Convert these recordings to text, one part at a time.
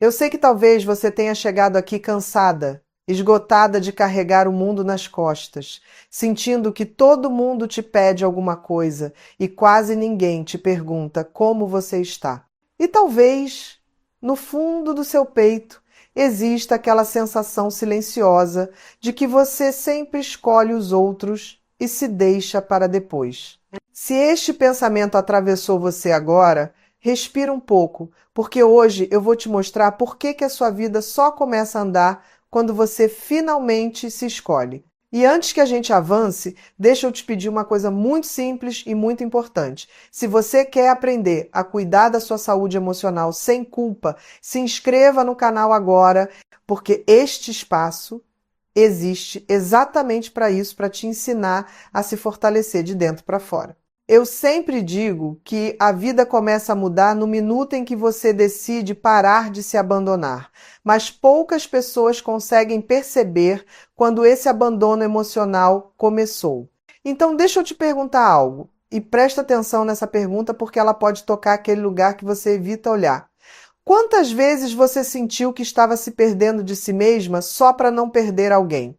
Eu sei que talvez você tenha chegado aqui cansada, esgotada de carregar o mundo nas costas, sentindo que todo mundo te pede alguma coisa e quase ninguém te pergunta como você está. E talvez, no fundo do seu peito, exista aquela sensação silenciosa de que você sempre escolhe os outros e se deixa para depois. Se este pensamento atravessou você agora, respira um pouco, porque hoje eu vou te mostrar por que a sua vida só começa a andar quando você finalmente se escolhe. E antes que a gente avance, deixa eu te pedir uma coisa muito simples e muito importante. Se você quer aprender a cuidar da sua saúde emocional sem culpa, se inscreva no canal agora, porque este espaço existe exatamente para isso, para te ensinar a se fortalecer de dentro para fora. Eu sempre digo que a vida começa a mudar no minuto em que você decide parar de se abandonar, mas poucas pessoas conseguem perceber quando esse abandono emocional começou. Então, deixa eu te perguntar algo, e presta atenção nessa pergunta porque ela pode tocar aquele lugar que você evita olhar. Quantas vezes você sentiu que estava se perdendo de si mesma só para não perder alguém?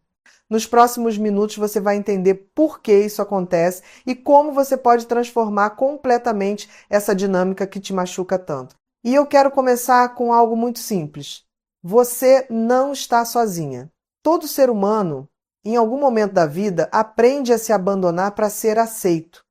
Nos próximos minutos você vai entender por que isso acontece e como você pode transformar completamente essa dinâmica que te machuca tanto. E eu quero começar com algo muito simples. Você não está sozinha. Todo ser humano, em algum momento da vida, aprende a se abandonar para ser aceito.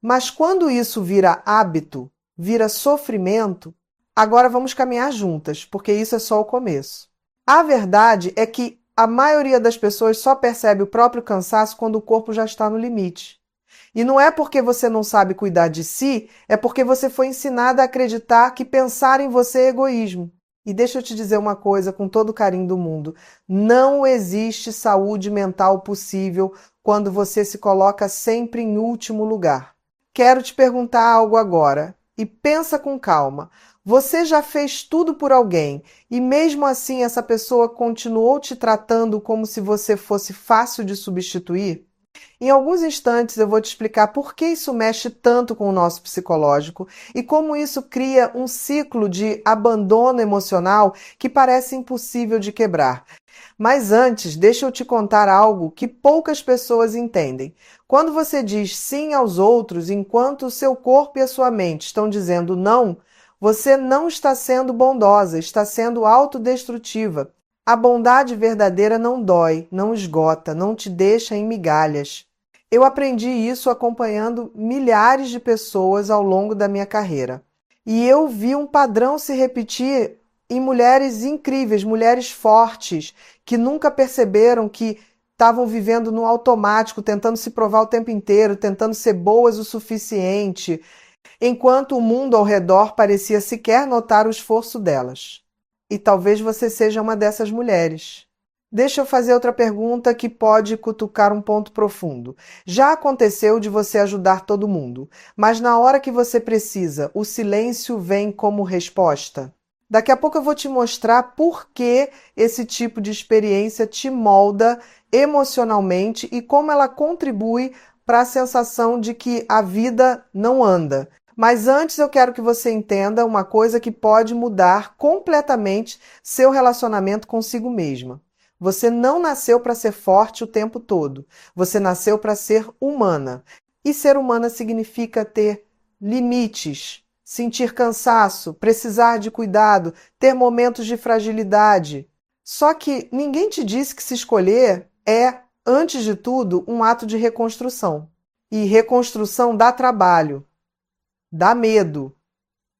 Mas quando isso vira hábito, vira sofrimento, agora vamos caminhar juntas, porque isso é só o começo. A verdade é que a maioria das pessoas só percebe o próprio cansaço quando o corpo já está no limite. E não é porque você não sabe cuidar de si, é porque você foi ensinada a acreditar que pensar em você é egoísmo. E deixa eu te dizer uma coisa com todo o carinho do mundo. Não existe saúde mental possível quando você se coloca sempre em último lugar. Quero te perguntar algo agora e pensa com calma. Você já fez tudo por alguém e mesmo assim essa pessoa continuou te tratando como se você fosse fácil de substituir? Em alguns instantes eu vou te explicar por que isso mexe tanto com o nosso psicológico e como isso cria um ciclo de abandono emocional que parece impossível de quebrar. Mas antes, deixa eu te contar algo que poucas pessoas entendem. Quando você diz sim aos outros enquanto o seu corpo e a sua mente estão dizendo não, você não está sendo bondosa, está sendo autodestrutiva. A bondade verdadeira não dói, não esgota, não te deixa em migalhas. Eu aprendi isso acompanhando milhares de pessoas ao longo da minha carreira. E eu vi um padrão se repetir em mulheres incríveis, mulheres fortes, que nunca perceberam que estavam vivendo no automático, tentando se provar o tempo inteiro, tentando ser boas o suficiente, enquanto o mundo ao redor parecia sequer notar o esforço delas. E talvez você seja uma dessas mulheres. Deixa eu fazer outra pergunta que pode cutucar um ponto profundo. Já aconteceu de você ajudar todo mundo, mas na hora que você precisa, o silêncio vem como resposta? Daqui a pouco eu vou te mostrar por que esse tipo de experiência te molda emocionalmente e como ela contribui para a sensação de que a vida não anda. Mas antes eu quero que você entenda uma coisa que pode mudar completamente seu relacionamento consigo mesma. Você não nasceu para ser forte o tempo todo. Você nasceu para ser humana. E ser humana significa ter limites, sentir cansaço, precisar de cuidado, ter momentos de fragilidade. Só que ninguém te disse que se escolher é, antes de tudo, um ato de reconstrução. E reconstrução dá trabalho, dá medo,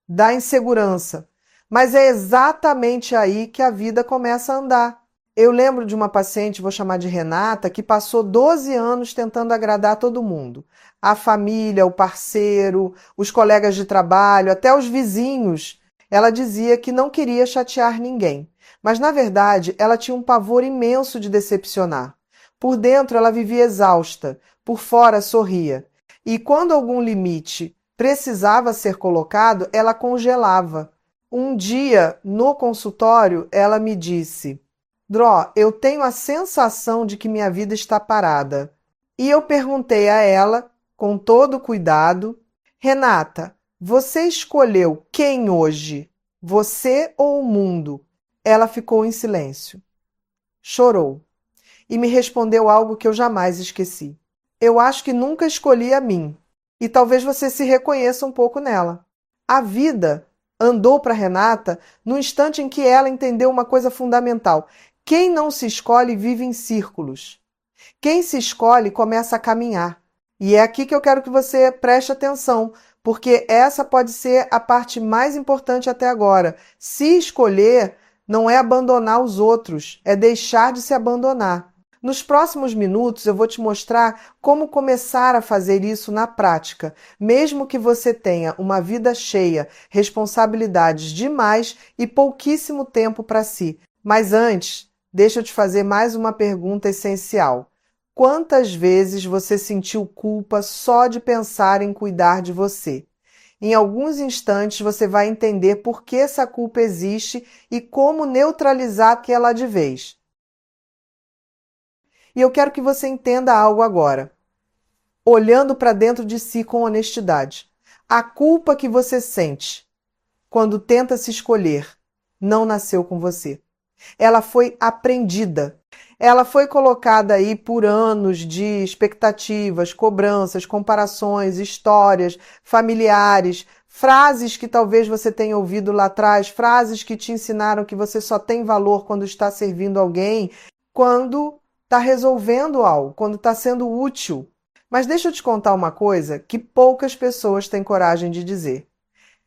dá insegurança. Mas é exatamente aí que a vida começa a andar. Eu lembro de uma paciente, vou chamar de Renata, que passou 12 anos tentando agradar todo mundo. A família, o parceiro, os colegas de trabalho, até os vizinhos. Ela dizia que não queria chatear ninguém. Mas, na verdade, ela tinha um pavor imenso de decepcionar. Por dentro, ela vivia exausta. Por fora, sorria. E quando algum limite precisava ser colocado, ela congelava. Um dia, no consultório, ela me disse: Dró, eu tenho a sensação de que minha vida está parada. E eu perguntei a ela, com todo cuidado: Renata, você escolheu quem hoje? Você ou o mundo? Ela ficou em silêncio. Chorou. E me respondeu algo que eu jamais esqueci. Eu acho que nunca escolhi a mim. E talvez você se reconheça um pouco nela. A vida andou para Renata no instante em que ela entendeu uma coisa fundamental. Quem não se escolhe vive em círculos. Quem se escolhe começa a caminhar. E é aqui que eu quero que você preste atenção, porque essa pode ser a parte mais importante até agora. Se escolher não é abandonar os outros, é deixar de se abandonar. Nos próximos minutos eu vou te mostrar como começar a fazer isso na prática, mesmo que você tenha uma vida cheia, responsabilidades demais e pouquíssimo tempo para si. Mas antes, deixa eu te fazer mais uma pergunta essencial. Quantas vezes você sentiu culpa só de pensar em cuidar de você? Em alguns instantes você vai entender por que essa culpa existe e como neutralizar aquela de vez. E eu quero que você entenda algo agora, olhando para dentro de si com honestidade. A culpa que você sente quando tenta se escolher não nasceu com você. Ela foi aprendida. Ela foi colocada aí por anos de expectativas, cobranças, comparações, histórias, familiares, frases que talvez você tenha ouvido lá atrás, frases que te ensinaram que você só tem valor quando está servindo alguém, quando está resolvendo algo, quando está sendo útil. Mas deixa eu te contar uma coisa que poucas pessoas têm coragem de dizer.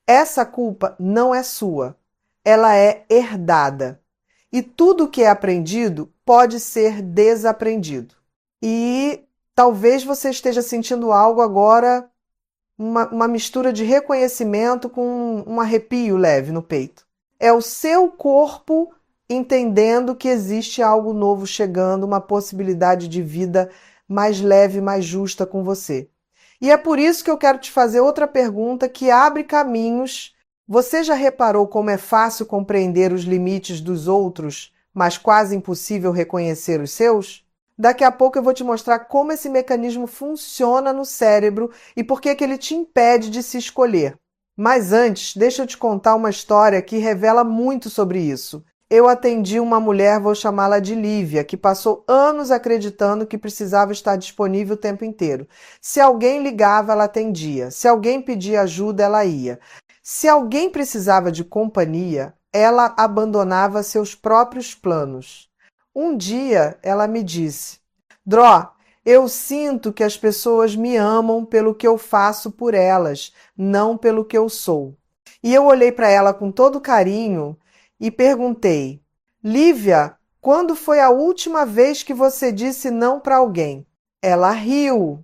Essa culpa não é sua, ela é herdada. E tudo que é aprendido pode ser desaprendido. E talvez você esteja sentindo algo agora, uma mistura de reconhecimento com um arrepio leve no peito. É o seu corpo entendendo que existe algo novo chegando, uma possibilidade de vida mais leve, mais justa com você. E é por isso que eu quero te fazer outra pergunta que abre caminhos. Você já reparou como é fácil compreender os limites dos outros, mas quase impossível reconhecer os seus? Daqui a pouco eu vou te mostrar como esse mecanismo funciona no cérebro e por que ele te impede de se escolher. Mas antes, deixa eu te contar uma história que revela muito sobre isso. Eu atendi uma mulher, vou chamá-la de Lívia, que passou anos acreditando que precisava estar disponível o tempo inteiro. Se alguém ligava, ela atendia. Se alguém pedia ajuda, ela ia. Se alguém precisava de companhia, ela abandonava seus próprios planos. Um dia ela me disse: Dró, eu sinto que as pessoas me amam pelo que eu faço por elas, não pelo que eu sou. E eu olhei para ela com todo carinho e perguntei: Lívia, quando foi a última vez que você disse não para alguém? Ela riu,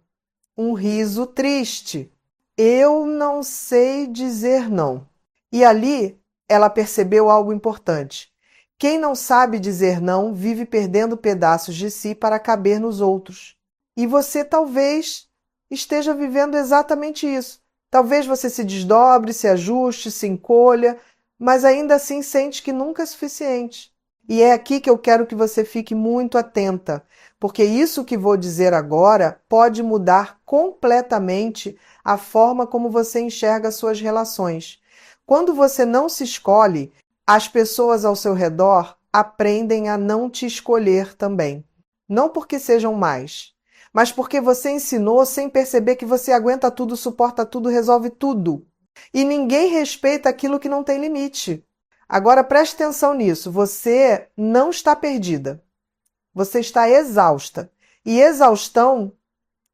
um riso triste. Eu não sei dizer não. E ali ela percebeu algo importante. Quem não sabe dizer não vive perdendo pedaços de si para caber nos outros. E você talvez esteja vivendo exatamente isso. Talvez você se desdobre, se ajuste, se encolha, mas ainda assim sente que nunca é suficiente. E é aqui que eu quero que você fique muito atenta, porque isso que vou dizer agora pode mudar completamente a forma como você enxerga suas relações. Quando você não se escolhe, as pessoas ao seu redor aprendem a não te escolher também. Não porque sejam mais, mas porque você ensinou sem perceber que você aguenta tudo, suporta tudo, resolve tudo. E ninguém respeita aquilo que não tem limite. Agora preste atenção nisso, você não está perdida. Você está exausta. E exaustão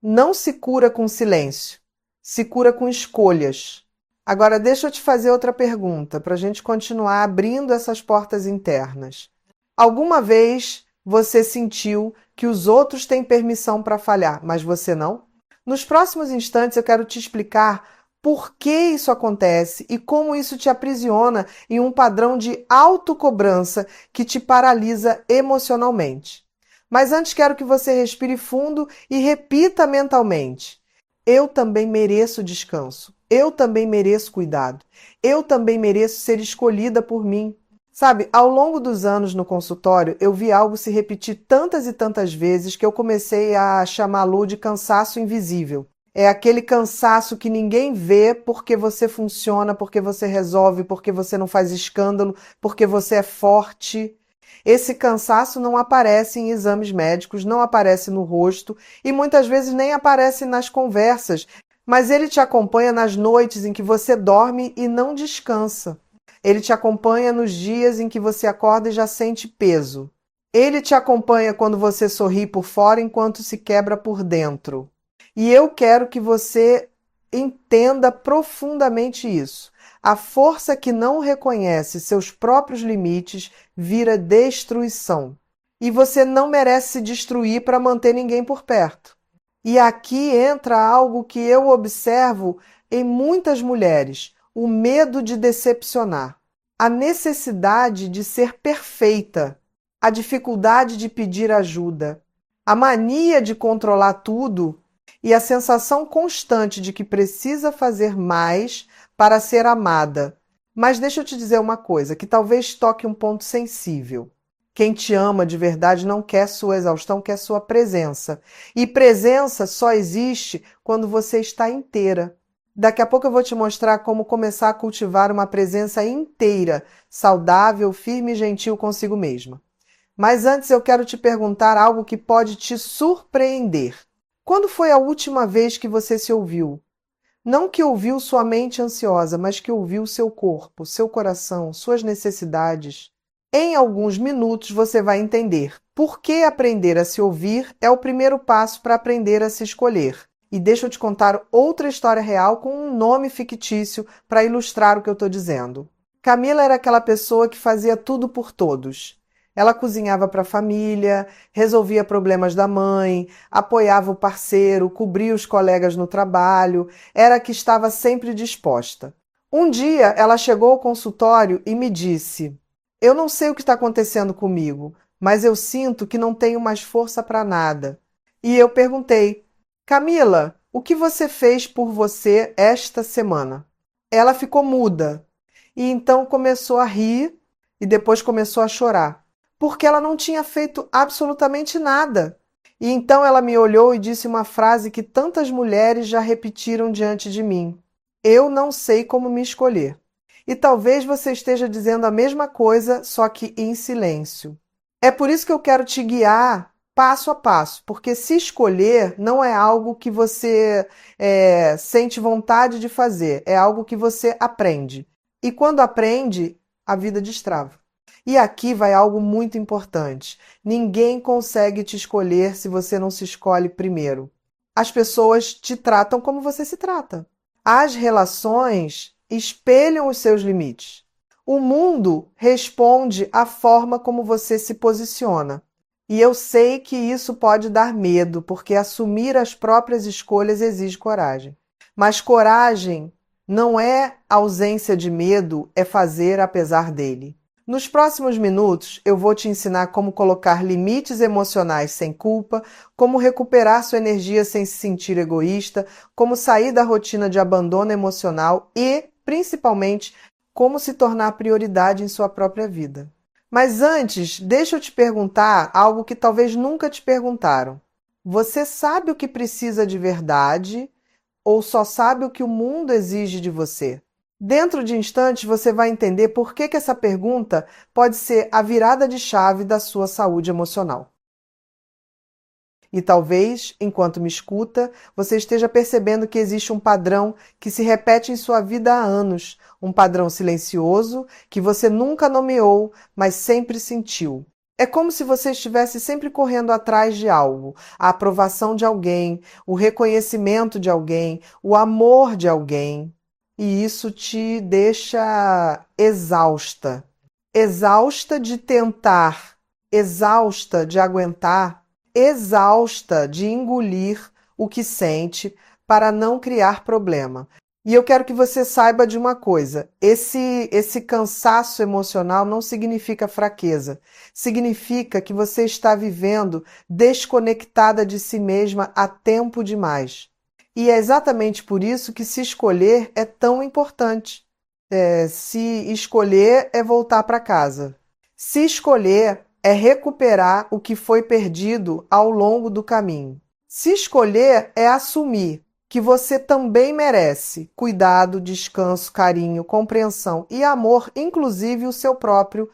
não se cura com silêncio, se cura com escolhas. Agora deixa eu te fazer outra pergunta, para a gente continuar abrindo essas portas internas. Alguma vez você sentiu que os outros têm permissão para falhar, mas você não? Nos próximos instantes eu quero te explicar por que isso acontece e como isso te aprisiona em um padrão de autocobrança que te paralisa emocionalmente. Mas antes quero que você respire fundo e repita mentalmente: eu também mereço descanso. Eu também mereço cuidado. Eu também mereço ser escolhida por mim. Sabe, ao longo dos anos no consultório, eu vi algo se repetir tantas e tantas vezes que eu comecei a chamá-lo de cansaço invisível. É aquele cansaço que ninguém vê porque você funciona, porque você resolve, porque você não faz escândalo, porque você é forte. Esse cansaço não aparece em exames médicos, não aparece no rosto e muitas vezes nem aparece nas conversas, mas ele te acompanha nas noites em que você dorme e não descansa. Ele te acompanha nos dias em que você acorda e já sente peso. Ele te acompanha quando você sorri por fora enquanto se quebra por dentro. E eu quero que você entenda profundamente isso. A força que não reconhece seus próprios limites vira destruição. E você não merece se destruir para manter ninguém por perto. E aqui entra algo que eu observo em muitas mulheres: o medo de decepcionar, a necessidade de ser perfeita, a dificuldade de pedir ajuda, a mania de controlar tudo e a sensação constante de que precisa fazer mais para ser amada. Mas deixa eu te dizer uma coisa, que talvez toque um ponto sensível. Quem te ama de verdade não quer sua exaustão, quer sua presença. E presença só existe quando você está inteira. Daqui a pouco eu vou te mostrar como começar a cultivar uma presença inteira, saudável, firme e gentil consigo mesma. Mas antes eu quero te perguntar algo que pode te surpreender. Quando foi a última vez que você se ouviu? Não que ouviu sua mente ansiosa, mas que ouviu seu corpo, seu coração, suas necessidades. Em alguns minutos você vai entender por que aprender a se ouvir é o primeiro passo para aprender a se escolher. E deixa eu te contar outra história real com um nome fictício para ilustrar o que eu estou dizendo. Camila era aquela pessoa que fazia tudo por todos. Ela cozinhava para a família, resolvia problemas da mãe, apoiava o parceiro, cobria os colegas no trabalho, era a que estava sempre disposta. Um dia ela chegou ao consultório e me disse: "Eu não sei o que está acontecendo comigo, mas eu sinto que não tenho mais força para nada." E eu perguntei: "Camila, o que você fez por você esta semana?" Ela ficou muda e então começou a rir e depois começou a chorar, porque ela não tinha feito absolutamente nada. E então ela me olhou e disse uma frase que tantas mulheres já repetiram diante de mim: "Eu não sei como me escolher." E talvez você esteja dizendo a mesma coisa, só que em silêncio. É por isso que eu quero te guiar passo a passo, porque se escolher não é algo que você sente vontade de fazer, é algo que você aprende. E quando aprende, a vida destrava. E aqui vai algo muito importante. Ninguém consegue te escolher se você não se escolhe primeiro. As pessoas te tratam como você se trata. As relações espelham os seus limites. O mundo responde à forma como você se posiciona. E eu sei que isso pode dar medo, porque assumir as próprias escolhas exige coragem. Mas coragem não é ausência de medo, é fazer apesar dele. Nos próximos minutos, eu vou te ensinar como colocar limites emocionais sem culpa, como recuperar sua energia sem se sentir egoísta, como sair da rotina de abandono emocional e, principalmente, como se tornar prioridade em sua própria vida. Mas antes, deixa eu te perguntar algo que talvez nunca te perguntaram. Você sabe o que precisa de verdade ou só sabe o que o mundo exige de você? Dentro de instantes você vai entender por que essa pergunta pode ser a virada de chave da sua saúde emocional. E talvez, enquanto me escuta, você esteja percebendo que existe um padrão que se repete em sua vida há anos, um padrão silencioso que você nunca nomeou, mas sempre sentiu. É como se você estivesse sempre correndo atrás de algo, a aprovação de alguém, o reconhecimento de alguém, o amor de alguém. E isso te deixa exausta. Exausta de tentar, exausta de aguentar, exausta de engolir o que sente para não criar problema. E eu quero que você saiba de uma coisa: esse cansaço emocional não significa fraqueza. Significa que você está vivendo desconectada de si mesma há tempo demais. E é exatamente por isso que se escolher é tão importante. Se escolher é voltar para casa. Se escolher é recuperar o que foi perdido ao longo do caminho. Se escolher é assumir que você também merece cuidado, descanso, carinho, compreensão e amor, inclusive o seu próprio.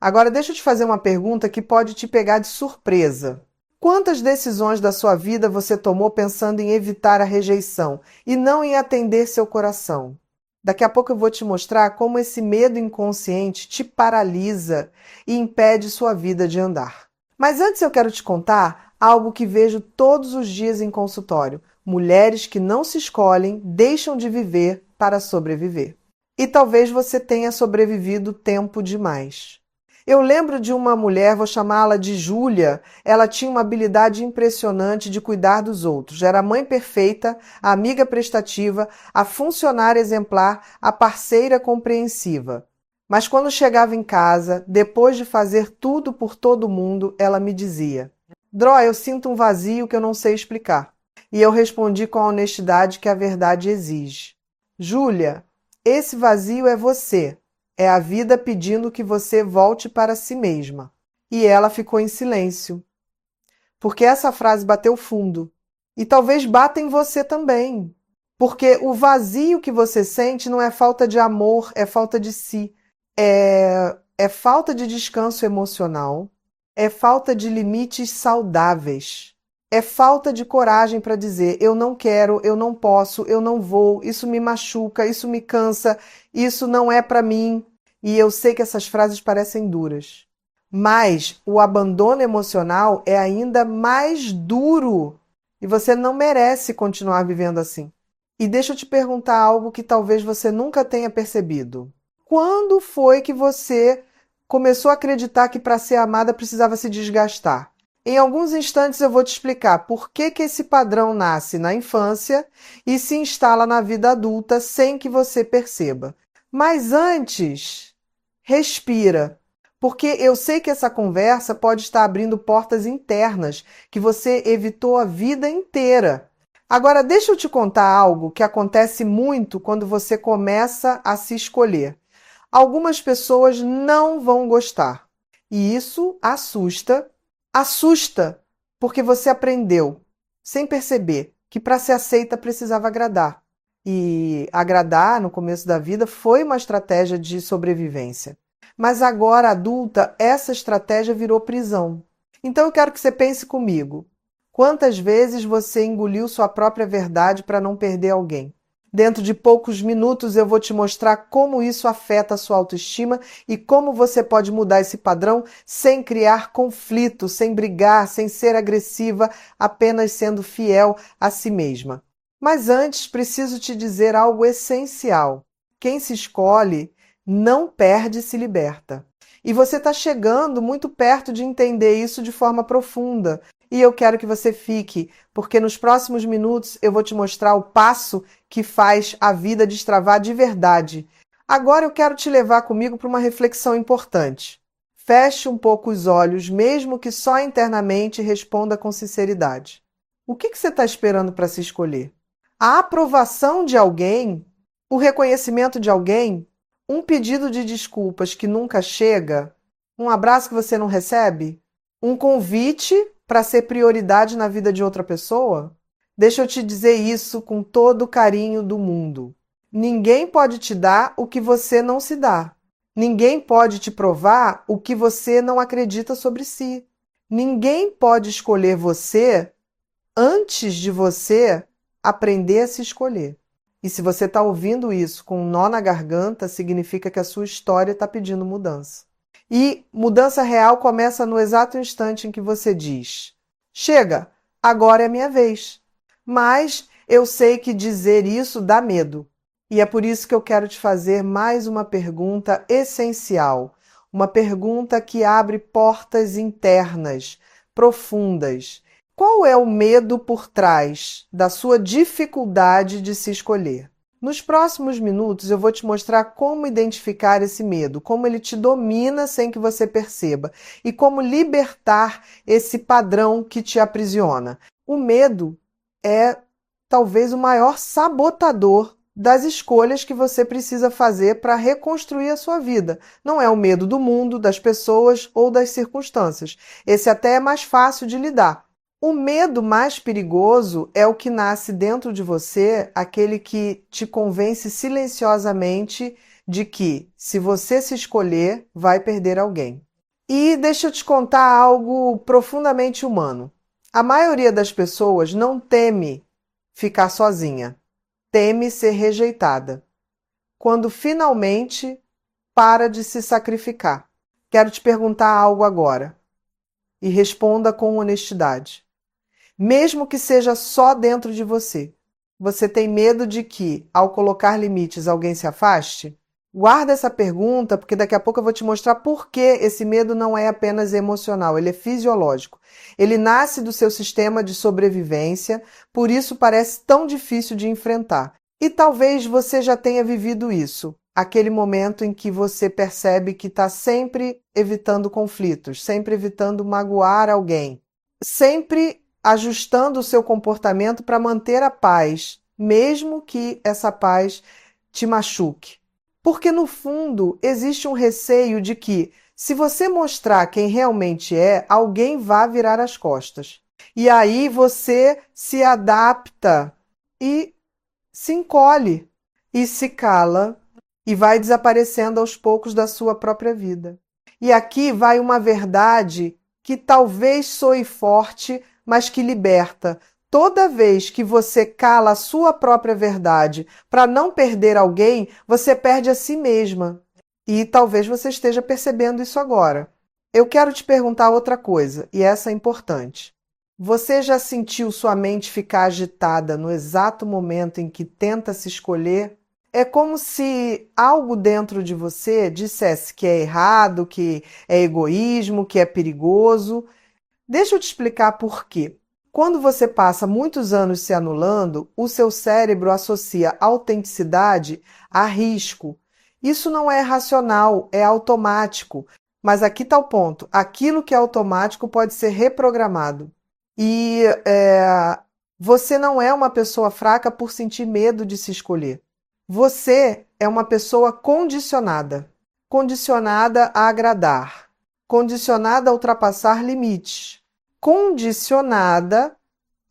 Agora, deixa eu te fazer uma pergunta que pode te pegar de surpresa. Quantas decisões da sua vida você tomou pensando em evitar a rejeição e não em atender seu coração? Daqui a pouco eu vou te mostrar como esse medo inconsciente te paralisa e impede sua vida de andar. Mas antes eu quero te contar algo que vejo todos os dias em consultório. Mulheres que não se escolhem deixam de viver para sobreviver. E talvez você tenha sobrevivido tempo demais. Eu lembro de uma mulher, vou chamá-la de Júlia. Ela tinha uma habilidade impressionante de cuidar dos outros. Era a mãe perfeita, a amiga prestativa, a funcionária exemplar, a parceira compreensiva. Mas quando chegava em casa, depois de fazer tudo por todo mundo, ela me dizia: Dró, eu sinto um vazio que eu não sei explicar. E eu respondi com a honestidade que a verdade exige. Júlia, esse vazio é você. É a vida pedindo que você volte para si mesma. E ela ficou em silêncio. Porque essa frase bateu fundo. E talvez bata em você também. Porque o vazio que você sente não é falta de amor, é falta de si. É falta de descanso emocional. É falta de limites saudáveis. É falta de coragem para dizer: eu não quero, eu não posso, eu não vou, isso me machuca, isso me cansa, isso não é para mim. E eu sei que essas frases parecem duras. Mas o abandono emocional é ainda mais duro. E você não merece continuar vivendo assim. E deixa eu te perguntar algo que talvez você nunca tenha percebido. Quando foi que você começou a acreditar que para ser amada precisava se desgastar? Em alguns instantes eu vou te explicar por que esse padrão nasce na infância e se instala na vida adulta sem que você perceba. Mas antes, respira, porque eu sei que essa conversa pode estar abrindo portas internas que você evitou a vida inteira. Agora, deixa eu te contar algo que acontece muito quando você começa a se escolher. Algumas pessoas não vão gostar e isso assusta. Assusta porque você aprendeu, sem perceber, que para ser aceita precisava agradar. E agradar no começo da vida foi uma estratégia de sobrevivência. Mas agora, adulta, essa estratégia virou prisão. Então eu quero que você pense comigo. Quantas vezes você engoliu sua própria verdade para não perder alguém? Dentro de poucos minutos eu vou te mostrar como isso afeta a sua autoestima e como você pode mudar esse padrão sem criar conflito, sem brigar, sem ser agressiva, apenas sendo fiel a si mesma. Mas antes, preciso te dizer algo essencial. Quem se escolhe não perde, se liberta. E você está chegando muito perto de entender isso de forma profunda. E eu quero que você fique, porque nos próximos minutos eu vou te mostrar o passo que faz a vida destravar de verdade. Agora eu quero te levar comigo para uma reflexão importante. Feche um pouco os olhos, mesmo que só internamente responda com sinceridade. O que você está esperando para se escolher? A aprovação de alguém? O reconhecimento de alguém? Um pedido de desculpas que nunca chega? Um abraço que você não recebe? Um convite para ser prioridade na vida de outra pessoa? Deixa eu te dizer isso com todo o carinho do mundo. Ninguém pode te dar o que você não se dá. Ninguém pode te provar o que você não acredita sobre si. Ninguém pode escolher você antes de você aprender a se escolher. E se você está ouvindo isso com um nó na garganta, significa que a sua história está pedindo mudança. E mudança real começa no exato instante em que você diz: chega, agora é a minha vez. Mas eu sei que dizer isso dá medo. E é por isso que eu quero te fazer mais uma pergunta essencial. Uma pergunta que abre portas internas, profundas. Qual é o medo por trás da sua dificuldade de se escolher? Nos próximos minutos eu vou te mostrar como identificar esse medo, como ele te domina sem que você perceba e como libertar esse padrão que te aprisiona. O medo é talvez o maior sabotador das escolhas que você precisa fazer para reconstruir a sua vida. Não é o medo do mundo, das pessoas ou das circunstâncias. Esse até é mais fácil de lidar. O medo mais perigoso é o que nasce dentro de você, aquele que te convence silenciosamente de que, se você se escolher, vai perder alguém. E deixa eu te contar algo profundamente humano. A maioria das pessoas não teme ficar sozinha, teme ser rejeitada. Quando finalmente para de se sacrificar. Quero te perguntar algo agora e responda com honestidade. Mesmo que seja só dentro de você, você tem medo de que, ao colocar limites, alguém se afaste? Guarda essa pergunta, porque daqui a pouco eu vou te mostrar por que esse medo não é apenas emocional, ele é fisiológico. Ele nasce do seu sistema de sobrevivência, por isso parece tão difícil de enfrentar. E talvez você já tenha vivido isso, aquele momento em que você percebe que está sempre evitando conflitos, sempre evitando magoar alguém, sempre ajustando o seu comportamento para manter a paz, mesmo que essa paz te machuque. Porque, no fundo, existe um receio de que, se você mostrar quem realmente é, alguém vá virar as costas. E aí você se adapta e se encolhe e se cala e vai desaparecendo aos poucos da sua própria vida. E aqui vai uma verdade que talvez soe forte, mas que liberta. Toda vez que você cala a sua própria verdade para não perder alguém, você perde a si mesma. E talvez você esteja percebendo isso agora. Eu quero te perguntar outra coisa, e essa é importante. Você já sentiu sua mente ficar agitada no exato momento em que tenta se escolher? É como se algo dentro de você dissesse que é errado, que é egoísmo, que é perigoso. Deixa eu te explicar por quê. Quando você passa muitos anos se anulando, o seu cérebro associa autenticidade a risco. Isso não é racional, é automático. Mas aqui está o ponto. Aquilo que é automático pode ser reprogramado. E você não é uma pessoa fraca por sentir medo de se escolher. Você é uma pessoa condicionada. Condicionada a agradar. Condicionada a ultrapassar limites. Condicionada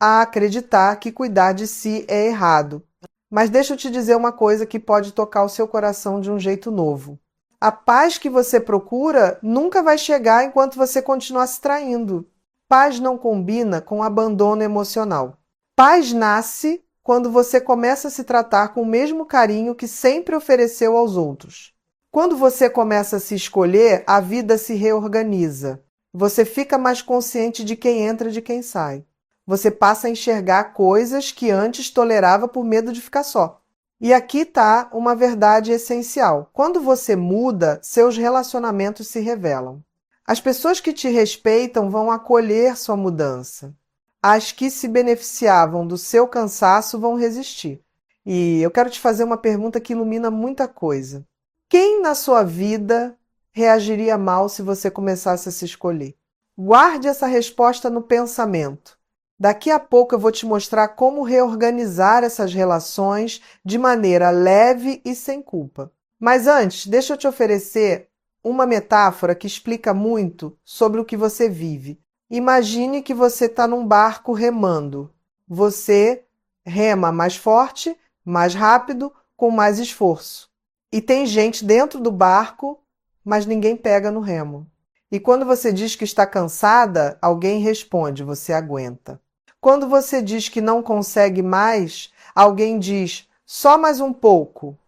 a acreditar que cuidar de si é errado. Mas deixa eu te dizer uma coisa que pode tocar o seu coração de um jeito novo. A paz que você procura nunca vai chegar enquanto você continuar se traindo. Paz não combina com abandono emocional. Paz nasce quando você começa a se tratar com o mesmo carinho que sempre ofereceu aos outros. Quando você começa a se escolher, a vida se reorganiza. Você fica mais consciente de quem entra e de quem sai. Você passa a enxergar coisas que antes tolerava por medo de ficar só. E aqui está uma verdade essencial. Quando você muda, seus relacionamentos se revelam. As pessoas que te respeitam vão acolher sua mudança. As que se beneficiavam do seu cansaço vão resistir. E eu quero te fazer uma pergunta que ilumina muita coisa. Quem na sua vida reagiria mal se você começasse a se escolher? Guarde essa resposta no pensamento. Daqui a pouco eu vou te mostrar como reorganizar essas relações de maneira leve e sem culpa. Mas antes, deixa eu te oferecer uma metáfora que explica muito sobre o que você vive. Imagine que você está num barco remando. Você rema mais forte, mais rápido, com mais esforço. E tem gente dentro do barco, mas ninguém pega no remo. E quando você diz que está cansada, alguém responde, você aguenta. Quando você diz que não consegue mais, alguém diz, só mais um pouco.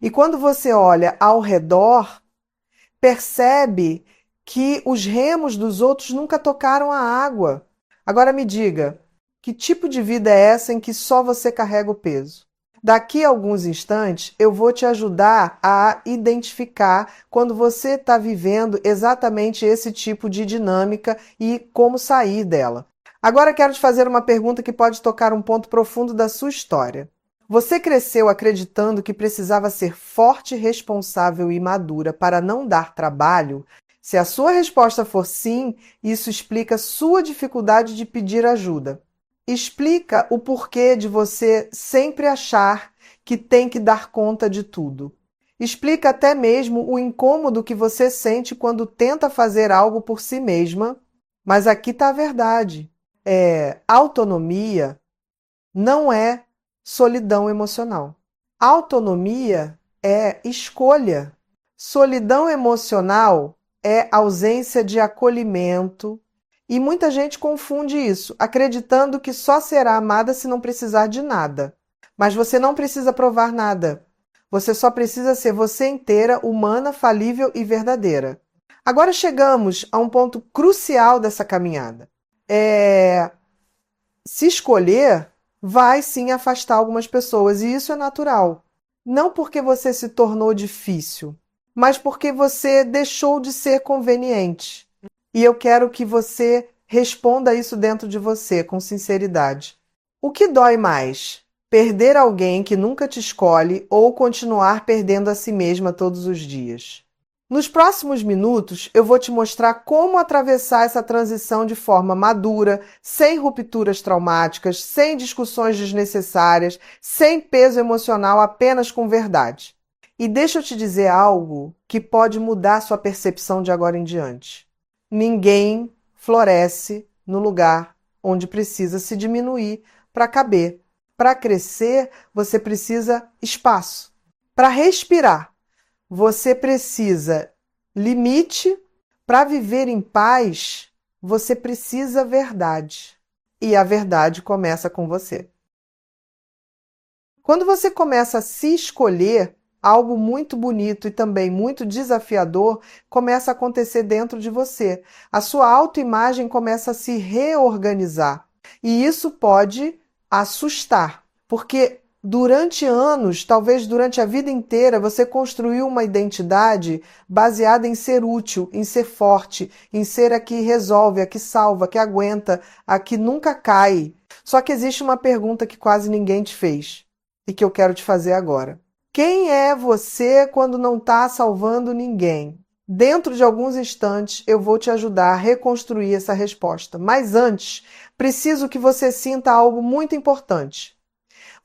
E quando você olha ao redor, percebe que os remos dos outros nunca tocaram a água. Agora me diga, que tipo de vida é essa em que só você carrega o peso? Daqui a alguns instantes, eu vou te ajudar a identificar quando você está vivendo exatamente esse tipo de dinâmica e como sair dela. Agora quero te fazer uma pergunta que pode tocar um ponto profundo da sua história. Você cresceu acreditando que precisava ser forte, responsável e madura para não dar trabalho? Se a sua resposta for sim, isso explica sua dificuldade de pedir ajuda. Explica o porquê de você sempre achar que tem que dar conta de tudo. Explica até mesmo o incômodo que você sente quando tenta fazer algo por si mesma. Mas aqui está a verdade. Autonomia não é solidão emocional. Autonomia é escolha. Solidão emocional é ausência de acolhimento. E muita gente confunde isso, acreditando que só será amada se não precisar de nada. Mas você não precisa provar nada. Você só precisa ser você inteira, humana, falível e verdadeira. Agora chegamos a um ponto crucial dessa caminhada. Se escolher, vai sim afastar algumas pessoas, e isso é natural. Não porque você se tornou difícil, mas porque você deixou de ser conveniente. E eu quero que você responda isso dentro de você, com sinceridade. O que dói mais? Perder alguém que nunca te escolhe ou continuar perdendo a si mesma todos os dias? Nos próximos minutos, eu vou te mostrar como atravessar essa transição de forma madura, sem rupturas traumáticas, sem discussões desnecessárias, sem peso emocional, apenas com verdade. E deixa eu te dizer algo que pode mudar sua percepção de agora em diante. Ninguém floresce no lugar onde precisa se diminuir para caber. Para crescer, você precisa espaço. Para respirar, você precisa limite. Para viver em paz, você precisa verdade. E a verdade começa com você. Quando você começa a se escolher, algo muito bonito e também muito desafiador começa a acontecer dentro de você. A sua autoimagem começa a se reorganizar. E isso pode assustar, porque durante anos, talvez durante a vida inteira, você construiu uma identidade baseada em ser útil, em ser forte, em ser a que resolve, a que salva, a que aguenta, a que nunca cai. Só que existe uma pergunta que quase ninguém te fez e que eu quero te fazer agora. Quem é você quando não está salvando ninguém? Dentro de alguns instantes eu vou te ajudar a reconstruir essa resposta. Mas antes, preciso que você sinta algo muito importante.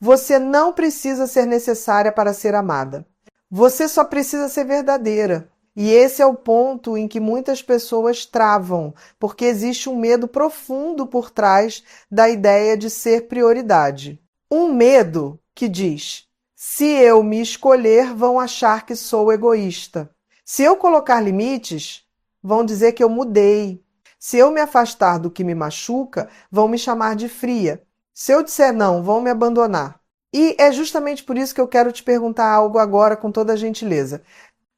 Você não precisa ser necessária para ser amada. Você só precisa ser verdadeira. E esse é o ponto em que muitas pessoas travam, porque existe um medo profundo por trás da ideia de ser prioridade. Um medo que diz: se eu me escolher, vão achar que sou egoísta. Se eu colocar limites, vão dizer que eu mudei. Se eu me afastar do que me machuca, vão me chamar de fria. Se eu disser não, vão me abandonar. E é justamente por isso que eu quero te perguntar algo agora com toda a gentileza.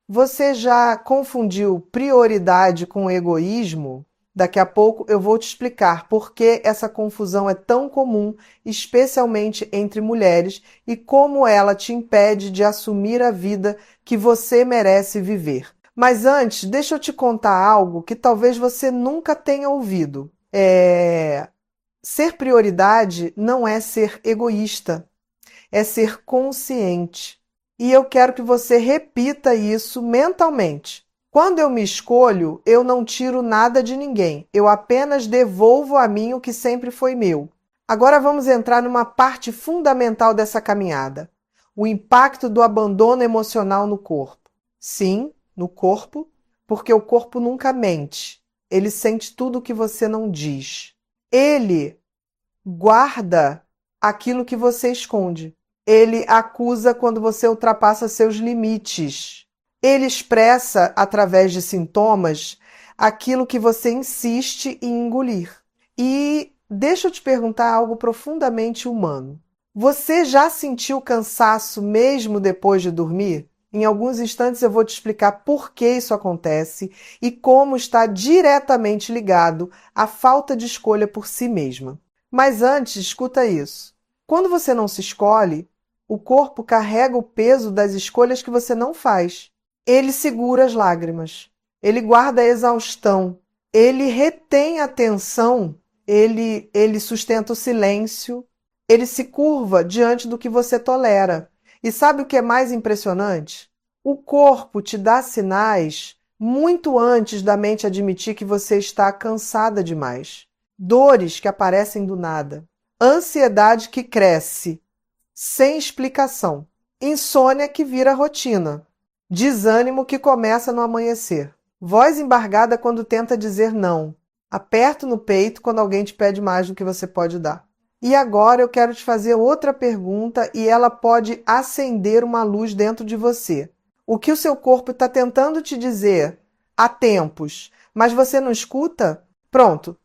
Você já confundiu prioridade com egoísmo? Daqui a pouco eu vou te explicar por que essa confusão é tão comum, especialmente entre mulheres, e como ela te impede de assumir a vida que você merece viver. Mas antes, deixa eu te contar algo que talvez você nunca tenha ouvido. Ser prioridade não é ser egoísta, é ser consciente. E eu quero que você repita isso mentalmente. Quando eu me escolho, eu não tiro nada de ninguém, eu apenas devolvo a mim o que sempre foi meu. Agora vamos entrar numa parte fundamental dessa caminhada: o impacto do abandono emocional no corpo. Sim, no corpo, porque o corpo nunca mente. Ele sente tudo o que você não diz. Ele guarda aquilo que você esconde. Ele acusa quando você ultrapassa seus limites. Ele expressa, através de sintomas, aquilo que você insiste em engolir. E deixa eu te perguntar algo profundamente humano. Você já sentiu cansaço mesmo depois de dormir? Em alguns instantes eu vou te explicar por que isso acontece e como está diretamente ligado à falta de escolha por si mesma. Mas antes, escuta isso. Quando você não se escolhe, o corpo carrega o peso das escolhas que você não faz. Ele segura as lágrimas, ele guarda a exaustão, ele retém a tensão, ele sustenta o silêncio, ele se curva diante do que você tolera. E sabe o que é mais impressionante? O corpo te dá sinais muito antes da mente admitir que você está cansada demais. Dores que aparecem do nada, ansiedade que cresce sem explicação, insônia que vira rotina, desânimo que começa no amanhecer, voz embargada quando tenta dizer não, Aperto no peito quando alguém te pede mais do que você pode dar. E agora eu quero te fazer outra pergunta e ela pode acender uma luz dentro de você. O que o seu corpo está tentando te dizer há tempos, mas você não escuta? Pronto.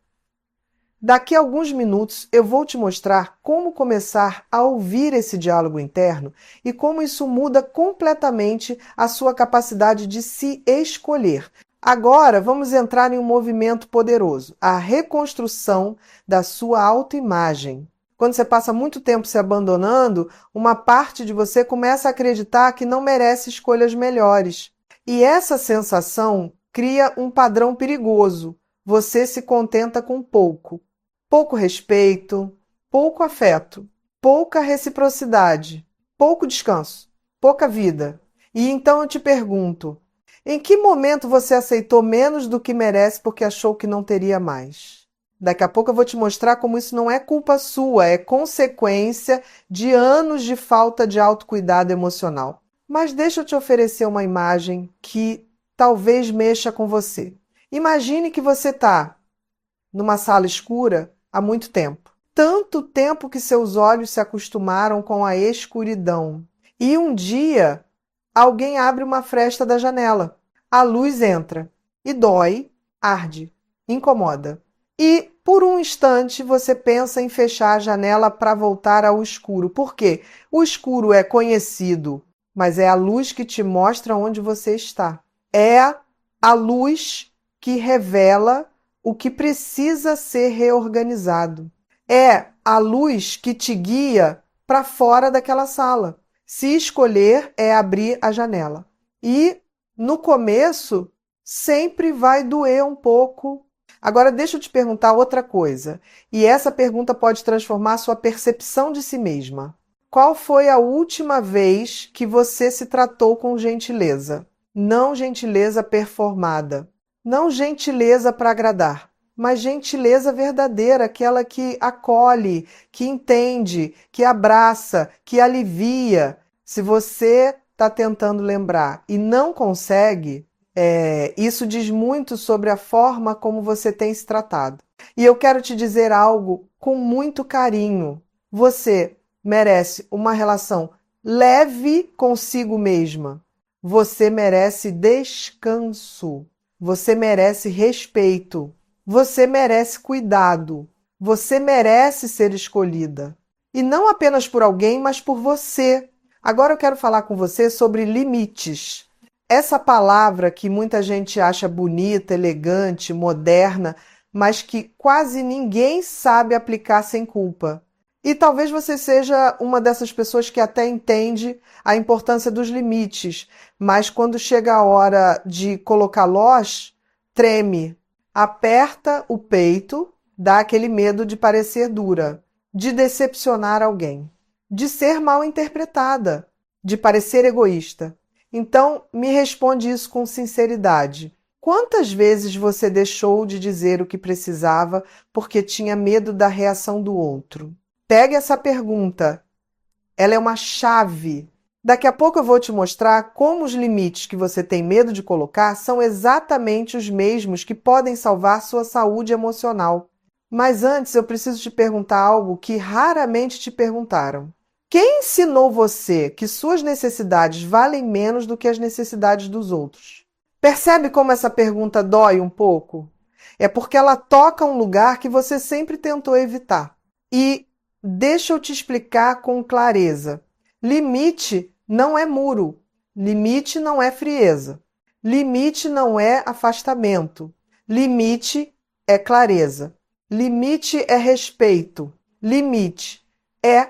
Daqui a alguns minutos eu vou te mostrar como começar a ouvir esse diálogo interno e como isso muda completamente a sua capacidade de se escolher. Agora vamos entrar em um movimento poderoso, a reconstrução da sua autoimagem. Quando você passa muito tempo se abandonando, uma parte de você começa a acreditar que não merece escolhas melhores. E essa sensação cria um padrão perigoso. Você se contenta com pouco. Pouco respeito, pouco afeto, pouca reciprocidade, pouco descanso, pouca vida. E então eu te pergunto, em que momento você aceitou menos do que merece porque achou que não teria mais? Daqui a pouco eu vou te mostrar como isso não é culpa sua, é consequência de anos de falta de autocuidado emocional. Mas deixa eu te oferecer uma imagem que talvez mexa com você. Imagine que você está numa sala escura há muito tempo. Tanto tempo que seus olhos se acostumaram com a escuridão. E um dia, alguém abre uma fresta da janela. A luz entra e dói, arde, incomoda. E, por um instante, você pensa em fechar a janela para voltar ao escuro. Por quê? O escuro é conhecido, mas é a luz que te mostra onde você está. É a luz que revela o que precisa ser reorganizado. É a luz que te guia para fora daquela sala. Se escolher, é abrir a janela. E, no começo, sempre vai doer um pouco. Agora, deixa eu te perguntar outra coisa. E essa pergunta pode transformar sua percepção de si mesma. Qual foi a última vez que você se tratou com gentileza? Não gentileza performada. Não gentileza para agradar, mas gentileza verdadeira, aquela que acolhe, que entende, que abraça, que alivia. Se você está tentando lembrar e não consegue, isso diz muito sobre a forma como você tem se tratado. E eu quero te dizer algo com muito carinho. Você merece uma relação leve consigo mesma. Você merece descanso. Você merece respeito. Você merece cuidado. Você merece ser escolhida. E não apenas por alguém, mas por você. Agora eu quero falar com você sobre limites. Essa palavra que muita gente acha bonita, elegante, moderna, mas que quase ninguém sabe aplicar sem culpa. E talvez você seja uma dessas pessoas que até entende a importância dos limites, mas quando chega a hora de colocá-los, treme, aperta o peito, dá aquele medo de parecer dura, de decepcionar alguém, de ser mal interpretada, de parecer egoísta. Então, me responde isso com sinceridade. Quantas vezes você deixou de dizer o que precisava porque tinha medo da reação do outro? Pegue essa pergunta. Ela é uma chave. Daqui a pouco eu vou te mostrar como os limites que você tem medo de colocar são exatamente os mesmos que podem salvar sua saúde emocional. Mas antes eu preciso te perguntar algo que raramente te perguntaram. Quem ensinou você que suas necessidades valem menos do que as necessidades dos outros? Percebe como essa pergunta dói um pouco? É porque ela toca um lugar que você sempre tentou evitar. E deixa eu te explicar com clareza. Limite não é muro. Limite não é frieza. Limite não é afastamento. Limite é clareza. Limite é respeito. Limite é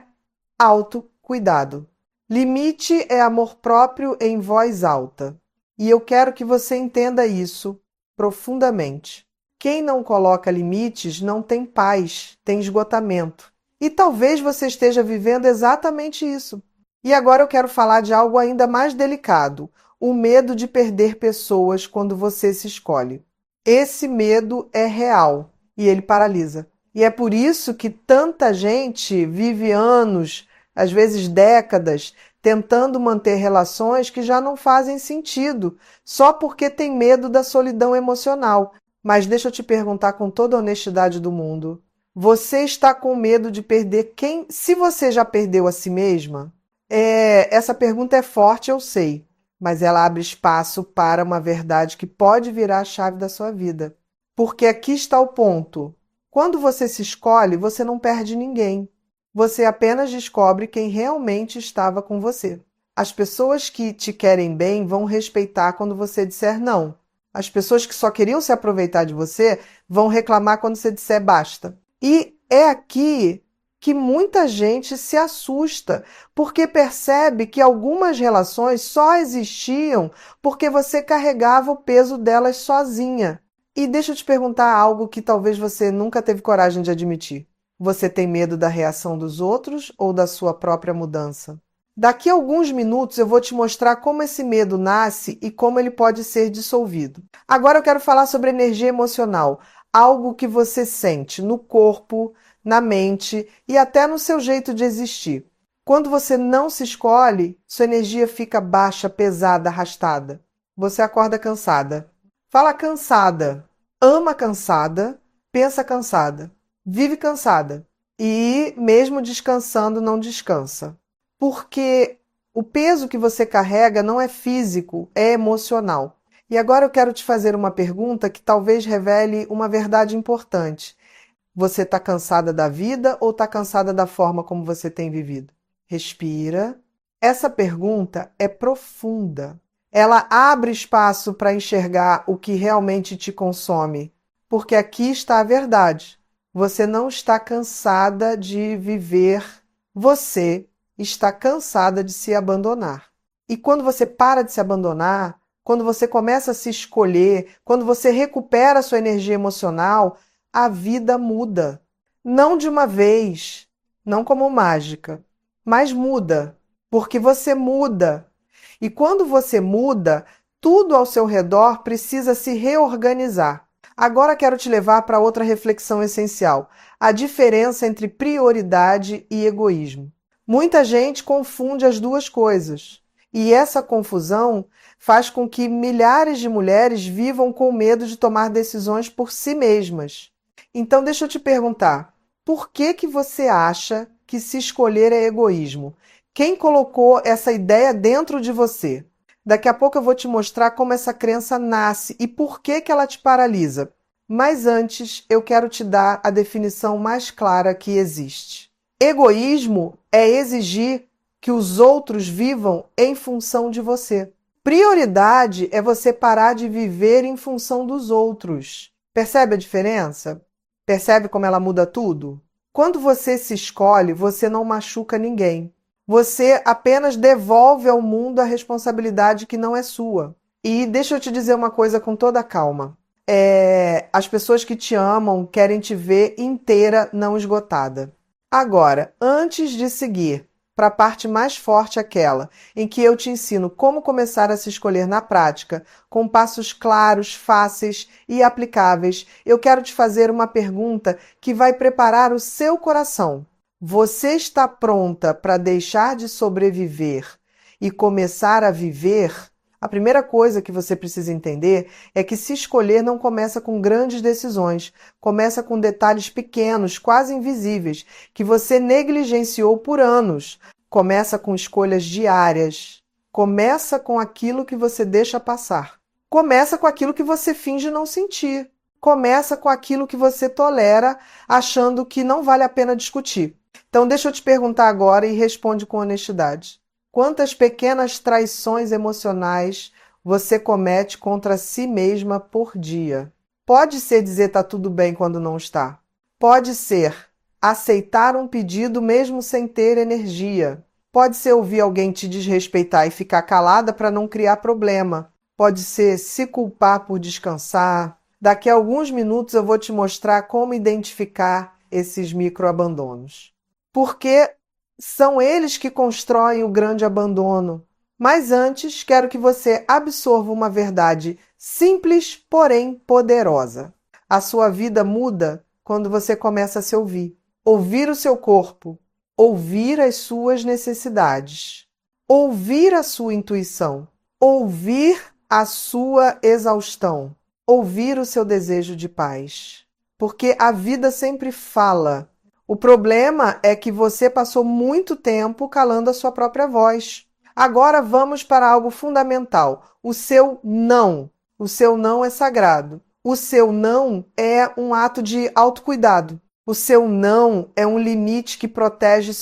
autocuidado. Limite é amor próprio em voz alta. E eu quero que você entenda isso profundamente. Quem não coloca limites não tem paz, tem esgotamento. E talvez você esteja vivendo exatamente isso. E agora eu quero falar de algo ainda mais delicado, o medo de perder pessoas quando você se escolhe. Esse medo é real e ele paralisa. E é por isso que tanta gente vive anos, às vezes décadas, tentando manter relações que já não fazem sentido, só porque tem medo da solidão emocional. Mas deixa eu te perguntar com toda a honestidade do mundo. Você está com medo de perder quem? Se você já perdeu a si mesma, essa pergunta é forte, eu sei, mas ela abre espaço para uma verdade que pode virar a chave da sua vida. Porque aqui está o ponto. Quando você se escolhe, você não perde ninguém. Você apenas descobre quem realmente estava com você. As pessoas que te querem bem vão respeitar quando você disser não. As pessoas que só queriam se aproveitar de você vão reclamar quando você disser basta. E é aqui que muita gente se assusta, porque percebe que algumas relações só existiam porque você carregava o peso delas sozinha. E deixa eu te perguntar algo que talvez você nunca teve coragem de admitir. Você tem medo da reação dos outros ou da sua própria mudança? Daqui a alguns minutos eu vou te mostrar como esse medo nasce e como ele pode ser dissolvido. Agora eu quero falar sobre energia emocional, algo que você sente no corpo, na mente e até no seu jeito de existir. Quando você não se escolhe, sua energia fica baixa, pesada, arrastada. Você acorda cansada. Fala cansada, ama cansada, pensa cansada, vive cansada e mesmo descansando não descansa. Porque o peso que você carrega não é físico, é emocional. E agora eu quero te fazer uma pergunta que talvez revele uma verdade importante. Você está cansada da vida ou está cansada da forma como você tem vivido? Respira. Essa pergunta é profunda. Ela abre espaço para enxergar o que realmente te consome. Porque aqui está a verdade. Você não está cansada de viver, você está cansada de se abandonar. E quando você para de se abandonar, quando você começa a se escolher, quando você recupera a sua energia emocional, a vida muda. Não de uma vez, não como mágica, mas muda, porque você muda. E quando você muda, tudo ao seu redor precisa se reorganizar. Agora quero te levar para outra reflexão essencial: a diferença entre prioridade e egoísmo. Muita gente confunde as duas coisas, e essa confusão faz com que milhares de mulheres vivam com medo de tomar decisões por si mesmas. Então, deixa eu te perguntar, por que você acha que se escolher é egoísmo? Quem colocou essa ideia dentro de você? Daqui a pouco eu vou te mostrar como essa crença nasce e por que ela te paralisa. Mas antes, eu quero te dar a definição mais clara que existe. Egoísmo é exigir que os outros vivam em função de você. Prioridade é você parar de viver em função dos outros. Percebe a diferença? Percebe como ela muda tudo? Quando você se escolhe, você não machuca ninguém. Você apenas devolve ao mundo a responsabilidade que não é sua. E deixa eu te dizer uma coisa com toda calma. As pessoas que te amam querem te ver inteira, não esgotada. Agora, antes de seguir para a parte mais forte, aquela em que eu te ensino como começar a se escolher na prática, com passos claros, fáceis e aplicáveis, eu quero te fazer uma pergunta que vai preparar o seu coração. Você está pronta para deixar de sobreviver e começar a viver? A primeira coisa que você precisa entender é que se escolher não começa com grandes decisões, começa com detalhes pequenos, quase invisíveis, que você negligenciou por anos. Começa com escolhas diárias. Começa com aquilo que você deixa passar. Começa com aquilo que você finge não sentir. Começa com aquilo que você tolera, achando que não vale a pena discutir. Então, deixa eu te perguntar agora e responde com honestidade. Quantas pequenas traições emocionais você comete contra si mesma por dia? Pode ser dizer tá tudo bem quando não está. Pode ser aceitar um pedido mesmo sem ter energia. Pode ser ouvir alguém te desrespeitar e ficar calada para não criar problema. Pode ser se culpar por descansar. Daqui a alguns minutos eu vou te mostrar como identificar esses microabandonos. Porque são eles que constroem o grande abandono. Mas antes, quero que você absorva uma verdade simples, porém poderosa. A sua vida muda quando você começa a se ouvir. Ouvir o seu corpo, ouvir as suas necessidades, ouvir a sua intuição, ouvir a sua exaustão, ouvir o seu desejo de paz. Porque a vida sempre fala. O problema é que você passou muito tempo calando a sua própria voz. Agora vamos para algo fundamental: o seu não. O seu não é sagrado. O seu não é um ato de autocuidado. O seu não é um limite que protege